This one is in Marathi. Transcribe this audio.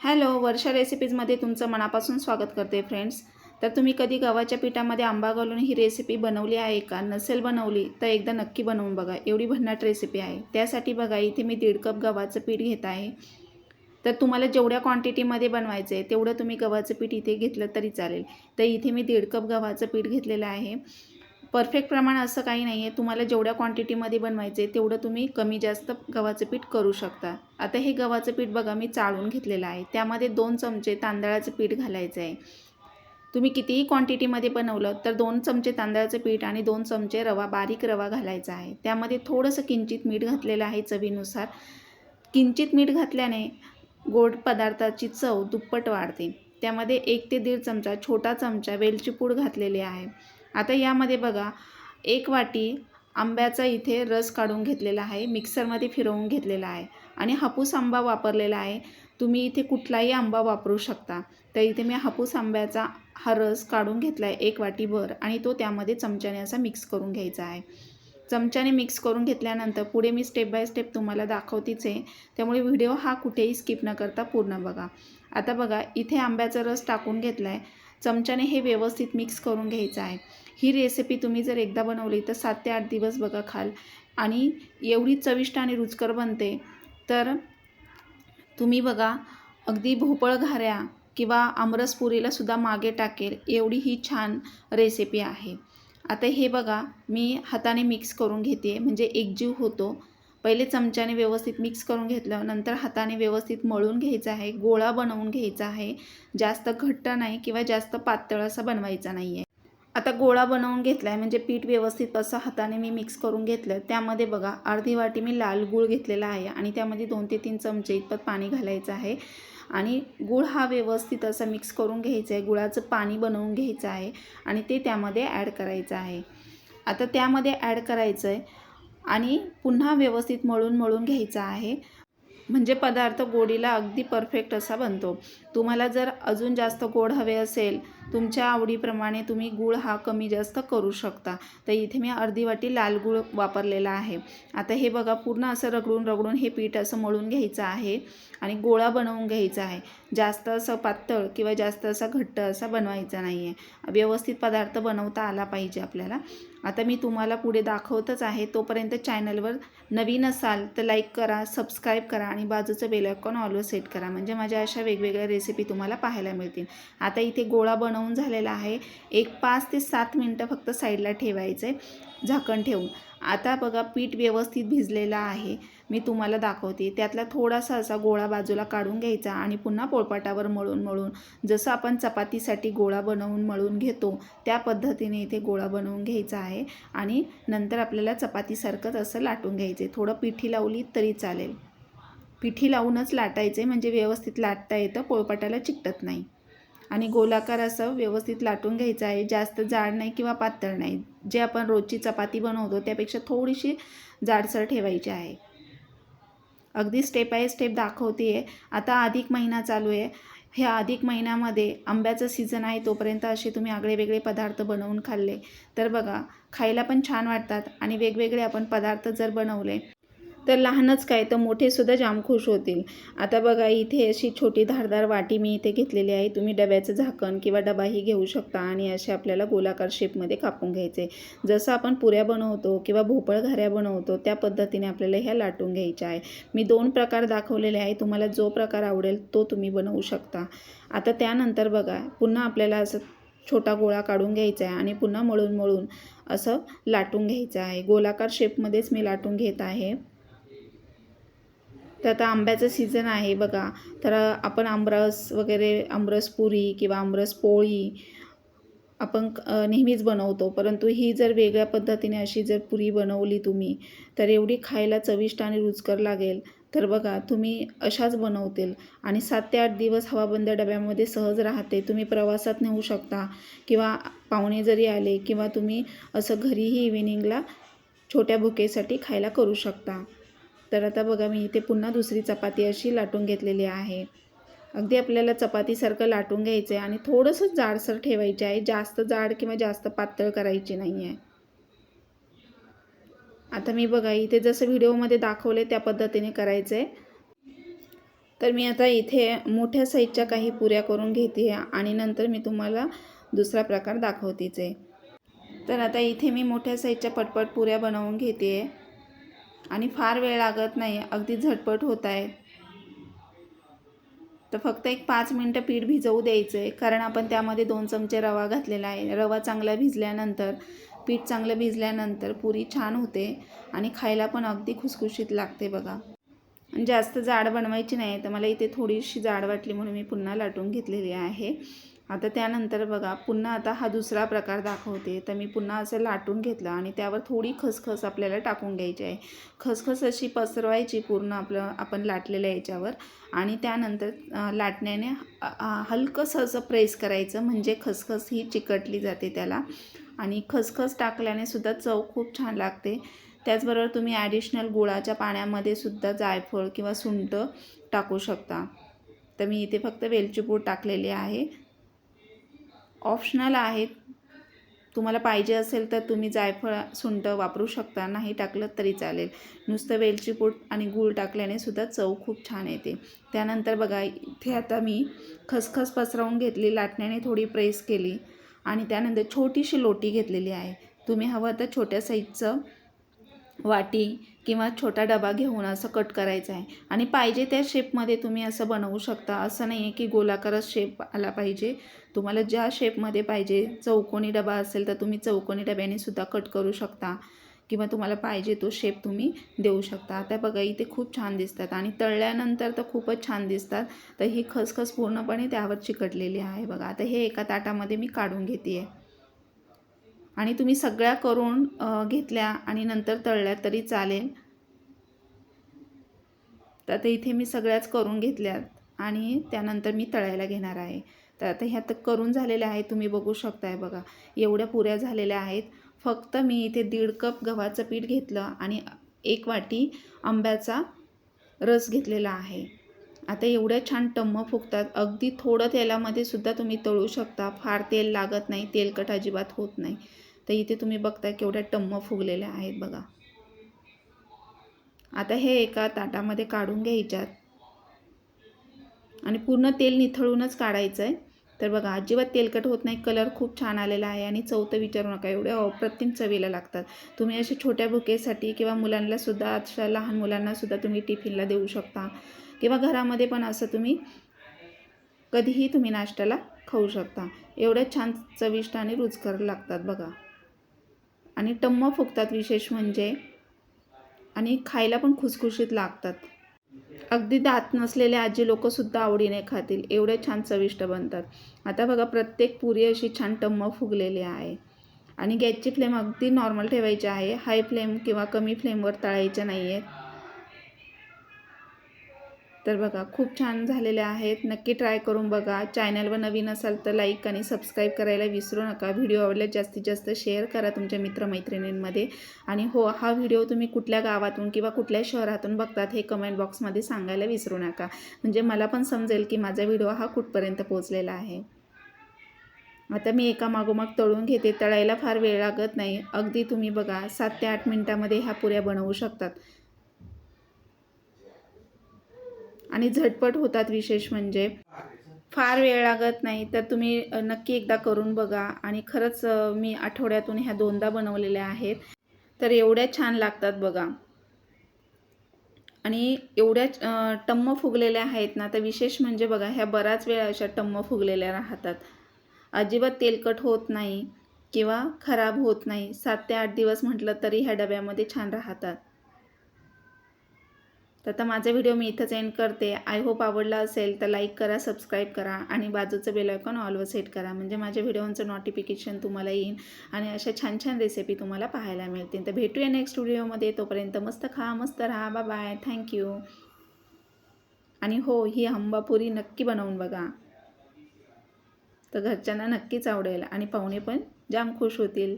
हॅलो, वर्षा रेसिपीजमध्ये तुमचं मनापासून स्वागत करते फ्रेंड्स. तर तुम्ही कधी गव्हाच्या पिठामध्ये आंबा घालून ही रेसिपी बनवली आहे का? नसेल बनवली तर एकदा नक्की बनवून बघा. एवढी भन्नाट रेसिपी आहे. त्यासाठी बघा इथे मी 1.5 कप गव्हाचं पीठ घेत आहे. तर तुम्हाला जेवढ्या क्वांटिटीमध्ये बनवायचं आहे तेवढं तुम्ही गव्हाचं पीठ इथे घेतलं तरी चालेल. तर इथे मी 1.5 कप गव्हाचं पीठ घेतलेलं आहे. परफेक्ट प्रमाण असं काही नाही आहे. तुम्हाला जेवढ्या क्वांटिटीमध्ये बनवायचे तेवढं तुम्ही कमी जास्त गव्हाचं पीठ करू शकता. आता हे गव्हाचं पीठ बघा मी चाळून घेतलेलं आहे. त्यामध्ये 2 चमचे तांदळाचं पीठ घालायचं आहे. तुम्ही कितीही क्वांटिटीमध्ये बनवलं तर 2 चमचे तांदळाचं पीठ आणि 2 चमचे रवा, बारीक रवा घालायचा आहे. त्यामध्ये थोडंसं किंचित मीठ घातलेलं आहे चवीनुसार. किंचित मीठ घातल्याने गोड पदार्थाची चव दुप्पट वाढते. त्यामध्ये 1 ते 1.5 चमचा, छोटा चमचा वेलची पूड घातलेली आहे. आता यामध्ये बघा 1 वाटी आंब्याचा इथे रस काढून घेतलेला आहे, मिक्सरमध्ये फिरवून घेतलेला आहे आणि हापूस आंबा वापरलेला आहे. तुम्ही इथे कुठलाही आंबा वापरू शकता. तर इथे मी हापूस आंब्याचा हा रस काढून घेतला आहे 1 वाटीभर आणि तो त्यामध्ये चमच्याने असा मिक्स करून घ्यायचा आहे. चमच्याने मिक्स करून घेतल्यानंतर पुढे मी स्टेप बाय स्टेप तुम्हाला दाखवतेच आहे, त्यामुळे व्हिडिओ हा कुठेही स्किप न करता पूर्ण बघा. आता बघा इथे आंब्याचा रस टाकून घेतला आहे. चमच्याने हे व्यवस्थित मिक्स करून घ्यायचं आहे. ही रेसिपी तुम्ही जर एकदा बनवली तर 7 ते 8 दिवस बघा खाल आणि एवढी चविष्ट आणि रुचकर बनते. तर तुम्ही बघा अगदी भोपळ घाऱ्या किंवा आमरस पुरीलासुद्धा मागे टाकेल एवढी ही छान रेसिपी आहे. आता हे बघा मी हाताने मिक्स करून घेते म्हणजे एकजीव होतो. पहिले चमच्याने व्यवस्थित मिक्स करून घेतलं, नंतर हाताने व्यवस्थित मळून घ्यायचं आहे, गोळा बनवून घ्यायचा आहे. जास्त घट्ट नाही किंवा जास्त पातळ असा बनवायचा नाही आहे. आता गोळा बनवून घेतला आहे म्हणजे पीठ व्यवस्थित असं हाताने मी मिक्स करून घेतलं. त्यामध्ये बघा अर्धी वाटी मी लाल गूळ घेतलेला आहे आणि त्यामध्ये 2 ते 3 चमचे इतपत पाणी घालायचं आहे आणि गूळ हा व्यवस्थित असा मिक्स करून घ्यायचा आहे. गुळाचं पाणी बनवून घ्यायचं आहे आणि ते त्यामध्ये ॲड करायचं आहे. आता त्यामध्ये ॲड करायचं आहे आणि पुन्हा व्यवस्थित मळून घ्यायचं आहे. म्हणजे पदार्थ गोडीला अगदी परफेक्ट असा बनतो. तुम्हाला जर अजून जास्त गोड हवे असेल तुमच्या आवडीप्रमाणे तुम्ही गूळ हा कमी जास्त करू शकता. तर इथे मी अर्धी वाटी लाल गूळ वापरलेला आहे. आता हे बघा पूर्ण असं रगडून हे पीठ असं मळून घ्यायचं आहे आणि गोळा बनवून घ्यायचा आहे. जास्त असं पातळ किंवा जास्त असा घट्ट असा बनवायचा नाही आहे. व्यवस्थित पदार्थ बनवता आला पाहिजे आपल्याला. आता मी तुम्हाला पुढे दाखवतच आहे. तोपर्यंत चॅनलवर नवीन असाल तर लाईक करा, सबस्क्राईब करा आणि बाजूचं बेल आयकॉन ऑलवर सेट करा म्हणजे माझ्या अशा वेगवेगळ्या रेसिपी तुम्हाला पाहायला मिळतील. आता इथे गोळा बनवून झालेला आहे. एक 5 ते 7 मिनटं फक्त साईडला ठेवायचं आहे झाकण ठेवून. आता बघा पीठ व्यवस्थित भिजलेलं आहे. मी तुम्हाला दाखवते. त्यातला थोडासा असा गोळा बाजूला काढून घ्यायचा आणि पुन्हा पोळपाटावर मळून जसं आपण चपातीसाठी गोळा बनवून मळून घेतो त्या पद्धतीने इथे गोळा बनवून घ्यायचा आहे आणि नंतर आपल्याला चपातीसारखंच असं लाटून घ्यायचं आहे. थोडं पिठी लावली तरी चालेल. पिठी लावूनच लाटायचे म्हणजे व्यवस्थित लाटता येतं, पोळपाटाला चिकटत नाही. आणि गोलाकार असं व्यवस्थित लाटून घ्यायचं आहे. जास्त जाड नाही किंवा पातळ नाही. जे आपण रोजची चपाती बनवतो त्यापेक्षा थोडीशी जाडसर ठेवायची आहे. अगदी स्टेप बाय स्टेप दाखवते आहे. आता अधिक महिना चालू आहे. ह्या अधिक महिन्यामध्ये आंब्याचं सीझन आहे तोपर्यंत असे तुम्ही आगळेवेगळे पदार्थ बनवून खाल्ले तर बघा खायला पण छान वाटतात आणि वेगवेगळे आपण पदार्थ जर बनवले तर लहानच काय तर मोठेसुद्धा जाम खुश होतील. आता बघा इथे अशी छोटी धारदार वाटी मी इथे घेतलेली आहे. तुम्ही डब्याचं झाकण किंवा डबाही घेऊ शकता आणि असे आपल्याला गोलाकार शेपमध्ये कापून घ्यायचे. जसं आपण पुऱ्या बनवतो किंवा भोपळ घाऱ्या बनवतो त्या पद्धतीने आपल्याला ह्या लाटून घ्यायच्या आहे. मी 2 प्रकार दाखवलेले आहे. तुम्हाला जो प्रकार आवडेल तो तुम्ही बनवू शकता. आता त्यानंतर बघा पुन्हा आपल्याला असं छोटा गोळा काढून घ्यायचा आहे आणि पुन्हा मळून असं लाटून घ्यायचं आहे. गोलाकार शेपमध्येच मी लाटून घेत आहे. तर आता आंब्याचं सीझन आहे बघा, तर आपण आमरस वगैरे आमरस पुरी किंवा आमरस पोळी आपण नेहमीच बनवतो. परंतु ही जर वेगळ्या पद्धतीने अशी जर पुरी बनवली तुम्ही तर एवढी खायला चविष्ट आणि रुचकर लागेल. तर बघा तुम्ही अशाच बनवतील आणि 7 ते 8 दिवस हवाबंद डब्यामध्ये सहज राहते. तुम्ही प्रवासात नेऊ शकता किंवा पाहुणे जरी आले किंवा तुम्ही असं घरीही इव्हिनिंगला छोट्या भुकेसाठी खायला करू शकता. तर आता बघा मी इथे पुन्हा दुसरी चपाती अशी लाटून घेतलेली आहे. अगदी आपल्याला चपातीसारखं लाटून घ्यायचं आहे आणि थोडंसं जाडसर ठेवायचे आहे. जास्त जाड किंवा जास्त पातळ करायची नाही आहे. आता मी बघा इथे जसं व्हिडिओमध्ये दाखवले त्या पद्धतीने करायचं आहे. तर मी आता इथे मोठ्या साईजच्या काही पुऱ्या करून घेते आणि नंतर मी तुम्हाला दुसरा प्रकार दाखवतेच आहे. तर आता इथे मी मोठ्या साईजच्या पटपट पुऱ्या बनवून घेते आणि फार वेळ लागत नाही, अगदी झटपट होत आहे. तर फक्त एक 5 मिनटं पीठ भिजवू द्यायचं आहे, कारण आपण त्यामध्ये 2 चमचे रवा घातलेला आहे. रवा चांगला भिजल्यानंतर, पीठ चांगलं भिजल्यानंतर पुरी छान होते आणि खायला पण अगदी खुसखुशीत लागते बघा. जास्त जाड बनवायची नाही, तर मला इथे थोडीशी जाड वाटली म्हणून मी पुन्हा लाटून घेतलेली आहे. आता त्यानंतर बघा पुन्हा आता हा दुसरा प्रकार दाखवते. तर मी पुन्हा असं लाटून घेतलं आणि त्यावर थोडी खसखस आपल्याला टाकून घ्यायची आहे. खसखस अशी पसरवायची पूर्ण आपण लाटलेल्या याच्यावर आणि त्यानंतर लाटण्याने हलकंसं असं प्रेस करायचं, म्हणजे खसखस ही चिकटली जाते त्याला. आणि खसखस टाकल्याने सुद्धा चव खूप छान लागते. त्याचबरोबर तुम्ही ॲडिशनल गुळाच्या पाण्यामध्ये सुद्धा जायफळ किंवा सुंठ टाकू शकता. तर मी इथे फक्त वेलची पूड टाकलेली आहे, ऑप्शनल आहे. तुम्हाला पाहिजे असेल तर तुम्ही जायफळ सुंठ वापरू शकता, नाही टाकलं तरी चालेल. नुसतं वेलची पूड आणि गूळ टाकल्याने सुद्धा चव खूप छान येते. त्यानंतर बघा इथे आता मी खसखस पसरवून घेतली, लाटण्याने थोडी प्रेस केली आणि त्यानंतर छोटीशी लोटी घेतलेली आहे. तुम्ही हवं तर छोट्या साईजचं वाटी किंवा छोटा डबा घेऊन असं कट करायचं आहे आणि पाहिजे त्या शेपमध्ये तुम्ही असं बनवू शकता. असं नाही आहे की गोलाकारच शेप आला पाहिजे, तुम्हाला ज्या शेपमध्ये पाहिजे. चौकोनी डबा असेल तर तुम्ही चौकोनी डब्याने सुद्धा कट करू शकता किंवा तुम्हाला पाहिजे तो शेप तुम्ही देऊ शकता. आता बघा इथे खूप छान दिसतात आणि तळल्यानंतर तर खूपच छान दिसतात. तर ही खसखस पूर्णपणे त्यावर चिकटलेली आहे बघा. आता हे एका ताटामध्ये मी काढून घेते आहे आणि तुम्ही सगळ्या करून घेतल्या आणि नंतर तळल्या तरी चालेल. तर आता इथे मी सगळ्याच करून घेतल्यात आणि त्यानंतर मी तळायला घेणार आहे. तर आता ह्यात करून झालेल्या आहेत, तुम्ही बघू शकताय बघा एवढ्या पुऱ्या झालेल्या आहेत. फक्त मी इथे 1.5 कप गव्हाचं पीठ घेतलं आणि 1 वाटी आंब्याचा रस घेतलेला आहे. आता एवढ्या छान टम्म फुगतात, अगदी थोडं तेलामध्ये सुद्धा तुम्ही तळू शकता, फार तेल लागत नाही, तेलकट अजिबात होत नाही. तर इथे तुम्ही बघताय केवढ्या टम्म फुगलेल्या आहेत बघा. आता हे एका ताटामध्ये काढून घ्यायच्यात आणि पूर्ण तेल निथळूनच काढायचं आहे. तर बघा अजिबात तेलकट होत नाही, कलर खूप छान आलेला आहे आणि चव तर विचारू नका, एवढ्या अप्रतिम चवीला लागतात. तुम्ही असे छोट्या भुकेसाठी किंवा मुलांनासुद्धा, अशा लहान मुलांनासुद्धा तुम्ही टिफिनला देऊ शकता किंवा घरामध्ये पण असं तुम्ही कधीही तुम्ही नाश्त्याला खाऊ शकता. एवढ्या छान चविष्ट आणि रुचकर लागतात बघा आणि टम्म फुगतात विशेष म्हणजे, आणि खायला पण खुसखुशीत लागतात. अगदी दात नसलेले आजी लोकंसुद्धा आवडीने खातील, एवढे छान चविष्ट बनतात. आता बघा प्रत्येक पुरी अशी छान टम्म फुगलेली आहे आणि गॅसची फ्लेम अगदी नॉर्मल ठेवायची आहे, हाय फ्लेम किंवा कमी फ्लेमवर तळायच्या नाही आहेत. तर बघा खूप छान झालेले आहेत, नक्की ट्राय करून बघा. चॅनलवर नवीन असाल तर लाईक आणि सबस्क्राईब करायला विसरू नका. व्हिडिओ आवडल्यास जास्तीत जास्त शेअर करा तुमच्या मित्रमैत्रिणींमध्ये. आणि हो, हा व्हिडिओ तुम्ही कुठल्या गावातून किंवा कुठल्या शहरातून बघतात हे कमेंट बॉक्समध्ये सांगायला विसरू नका, म्हणजे मला पण समजेल की माझा व्हिडिओ हा कुठपर्यंत पोहोचलेला आहे. आता मी एका मागोमाग तळून घेते. तळायला फार वेळ लागत नाही, अगदी तुम्ही बघा 7 ते 8 मिनटामध्ये ह्या पुऱ्या बनवू शकतात आणि झटपट होतात. विशेष म्हणजे फार वेळ लागत नाही. तर तुम्ही नक्की एकदा करून बघा आणि खरंच मी आठवड्यातून ह्या 2दा बनवलेल्या आहेत. तर एवढ्या छान लागतात बघा आणि एवढ्या टम्म फुगलेल्या आहेत ना. तर विशेष म्हणजे बघा ह्या बराच वेळ अशा टम्म फुगलेल्या राहतात, अजिबात तेलकट होत नाही किंवा खराब होत नाही. 7 ते 8 दिवस म्हटलं तरी ह्या डब्यामध्ये छान राहतात. तर आता माझा व्हिडिओ मी इथंच एंड करते. आय होप आवडला असेल तर लाईक करा, सबस्क्राईब करा आणि बाजूचं बेल आयकॉन ऑलवर सेट करा, म्हणजे माझ्या व्हिडिओचं नोटिफिकेशन तुम्हाला येईल आणि अशा छान छान रेसिपी तुम्हाला पाहायला मिळतील. तर भेटूया नेक्स्ट व्हिडिओमध्ये. तोपर्यंत मस्त खा, मस्त राहा. Bye bye, thank you. आणि हो, ही आंबापुरी नक्की बनवून बघा, तर घरच्यांना नक्कीच आवडेल आणि पाहुणे पण जाम खुश होतील.